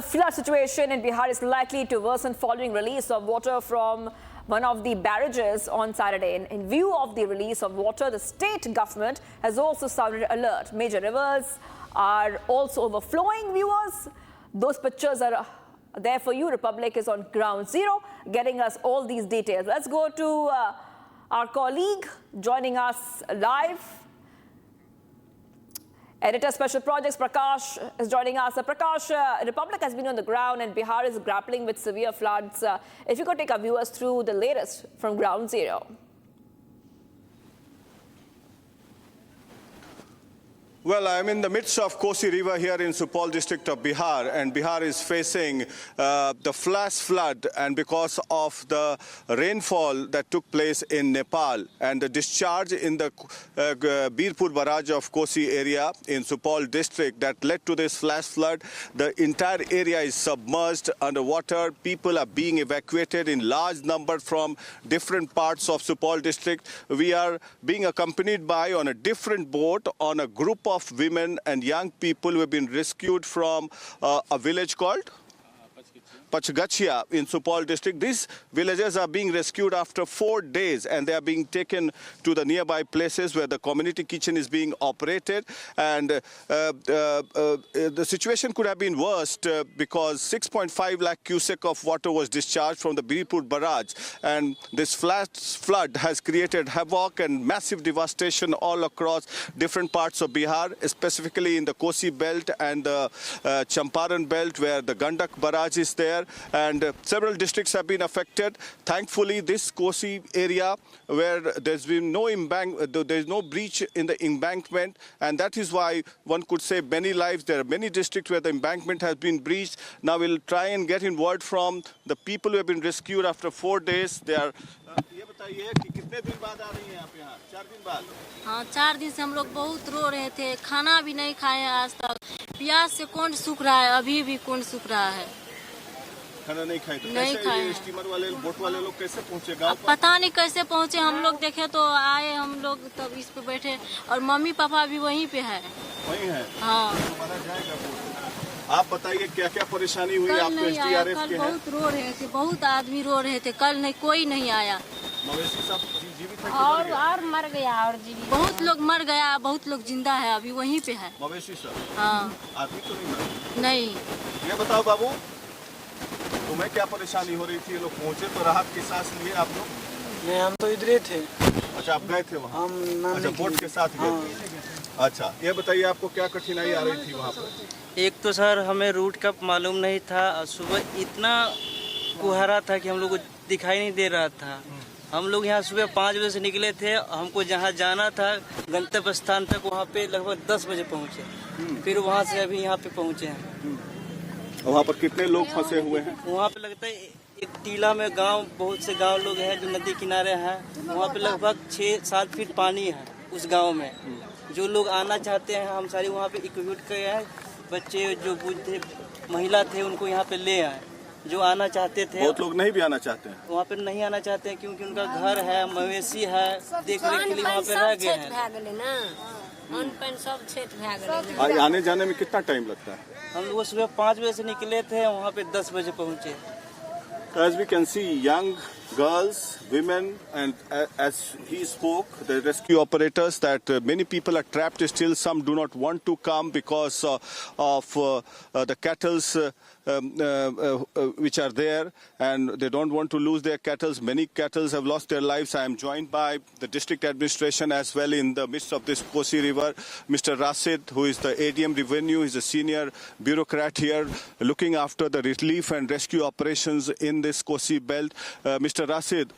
the flood situation in Bihar is likely to worsen following release of water from one of the barrages on Saturday. In view of the release of water, the state government has also sounded alert. Major rivers are also overflowing, viewers. Those pictures are there for you. Republic is on ground zero, getting us all these details. Let's go to our colleague joining us live. Editor Special Projects Prakash is joining us. Prakash, Republic has been on the ground and Bihar is grappling with severe floods. If you could take our viewers through the latest from ground zero. Well, I'm in the midst of Kosi River here in Supaul district of Bihar, and Bihar is facing the flash flood, and because of the rainfall that took place in Nepal and the discharge in the Birpur barrage of Kosi area in Supaul district that led to this flash flood, the entire area is submerged underwater. People are being evacuated in large numbers from different parts of Supaul district. We are being accompanied by on a different boat on a group of women and young people who have been rescued from a village called Pachgachia in Supaul district. These villagers are being rescued after 4 days and they are being taken to the nearby places where the community kitchen is being operated. And the situation could have been worse because 6.5 lakh cubic of water was discharged from the Birpur barrage. And this flood has created havoc and massive devastation all across different parts of Bihar, specifically in the Kosi belt and the Champaran belt where the Gandak barrage is there. And several districts have been affected. Thankfully, this Kosi area where there's been no there's no breach in the embankment, and that is why one could save many lives. There are many districts where the embankment has been breached. Now we'll try and get in word from the people who have been rescued after 4 days. They are. ये बताइए कि कितने दिन बाद आ रही हैं आप यहाँ? 4 दिन बाद? हाँ, 4 दिन से हम लोग बहुत रो रहे थे, खाना भी नहीं खाए आज तक। प्यास से कौन सूख रहा है, अभी भी कौन सूख रहा है। खाना नहीं खाए तो नहीं खाए। स्टीमर वाले बोट वाले लोग कैसे पहुँचे गाँव? पता नहीं कैसे पहुँचे, हम लोग देखे तो आए हम लोग तब इस पे बैठे और मम्मी पापा भी वहीं पे है। वहीं है? हाँ। हमारा जाएगा बोट। आप बताइए क्या क्या परेशानी हुई आपको? एसडीआरएफ के हैं? बहुत रो रहे थे, बहुत आदमी रो रहे थे, कल नहीं कोई नहीं आया। मवेशी सब जीवित है और मर गया और जीवित। बहुत लोग मर गया, बहुत लोग जिंदा है, अभी वहीं पे है। मवेशी सब? हाँ। आदमी तो नहीं मरा? नहीं। ये बताओ बाबू, तुम्हें क्या परेशानी हो रही थी? लोग पहुँचे तो राहत की सांस लिए आप लोग? नहीं, हम तो इधर ही थे। अच्छा, आप गए थे वहाँ? हम अच्छा, बोट के साथ गए थे। अच्छा, ये बताइए आपको क्या कठिनाई आ रही थी वहाँ पर? एक तो सर हमें रूट का मालूम नहीं था, सुबह इतना कुहारा था कि हम लोग को दिखाई नहीं दे रहा था। हम लोग यहाँ सुबह 5 बजे से निकले थे, हमको जहाँ जाना था गंतव्य स्थान तक, वहाँ पे लगभग 10 बजे पहुँचे। फिर वहाँ से अभी यहाँ पे पहुँचे हैं। वहाँ पर कितने लोग फंसे हुए हैं? वहाँ पे लगता है एक टीला में गांव, बहुत से गांव लोग हैं जो नदी किनारे हैं। वहाँ पे लगभग 6-7 फीट पानी है उस गांव में। जो लोग आना चाहते हैं हम सारे वहाँ पे इक्विट किए हैं। बच्चे जो बुढ़ थे, महिला थे, उनको यहाँ पे ले आए। जो आना चाहते थे, बहुत लोग नहीं भी आना चाहते हैं। वहाँ पे नहीं आना चाहते हैं क्योंकि उनका घर है, मवेशी है, देखने के लिए वहाँ पे रह गए हैं। आने जाने में कितना टाइम लगता है? हम लोग सुबह 5 बजे से निकले थे, वहाँ पे 10 बजे पहुँचे। As we can see, young girls, women, and as he spoke, the rescue operators, that many people are trapped still. Some do not want to come because of the cattles which are there, and they don't want to lose their cattle. Many cattle have lost their lives. I am joined by the district administration as well in the midst of this Kosi River. Mr. Rasid, who is the ADM Revenue, is a senior bureaucrat here looking after the relief and rescue operations in this Kosi belt. Mr. Rasid,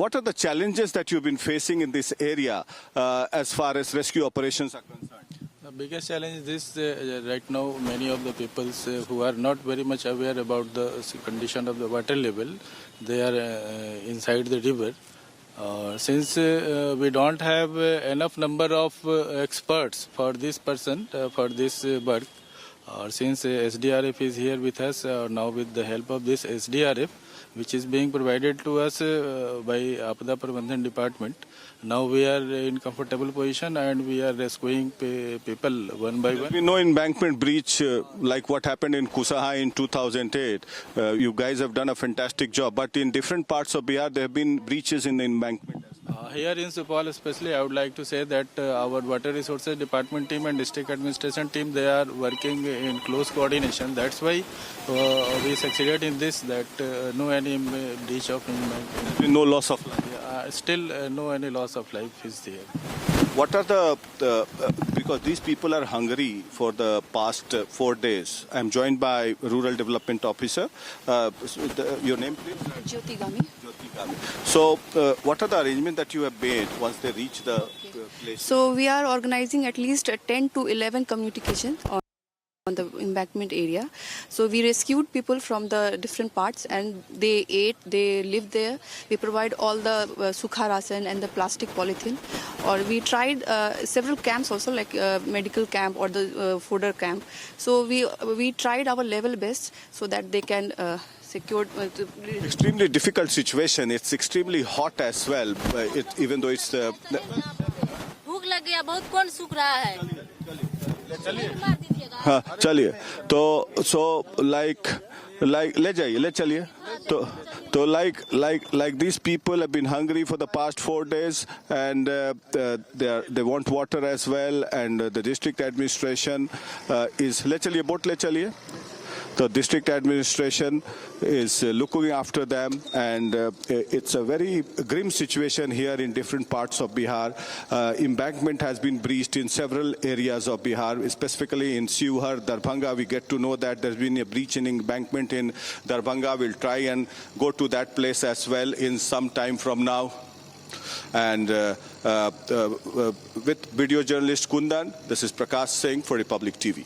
what are the challenges that you've been facing in this area as far as rescue operations are concerned? The biggest challenge is this, right now many of the people who are not very much aware about the condition of the water level, they are inside the river. Since we don't have enough number of experts for this person, for this work, since SDRF is here with us now with the help of this SDRF, which is being provided to us by Apada Prabandhan Department. Now we are in comfortable position and we are rescuing people one by one. We know embankment breach like what happened in Kusahai in 2008. You guys have done a fantastic job, but in different parts of Bihar there have been breaches in the embankment. Here in Supal especially, I would like to say that our Water Resources Department team and District Administration team, they are working in close coordination. That's why we succeeded in this, that no any breach of embankment. No loss of life. Still no any loss of life is there. What are because these people are hungry for the past 4 days. I'm joined by Rural Development Officer. Your name, please? Jyoti Gami. So, what are the arrangements that you have made once they reach the place? So we are organizing at least 10 to 11 communications on the embankment area. So we rescued people from the different parts and they ate, they lived there. We provide all the sukha rasan and the plastic polythene. Or we tried several camps also, like medical camp or the fodder camp. So we tried our level best so that they can secure. Extremely difficult situation. It's extremely hot as well. Even though it's भूख लग गया बहुत, कौन सूख रहा है? हाँ चलिए तो so like ले जाइए ले चलिए तो like these people have been hungry for the past 4 days and they want water as well, and the district administration is ले चलिए boat ले चलिए. The district administration is looking after them, and it's a very grim situation here in different parts of Bihar. Embankment has been breached in several areas of Bihar, specifically in Siuhar, Darbhanga. We get to know that there's been a breach in embankment in Darbhanga. We'll try and go to that place as well in some time from now. And with video journalist Kundan, this is Prakash Singh for Republic TV.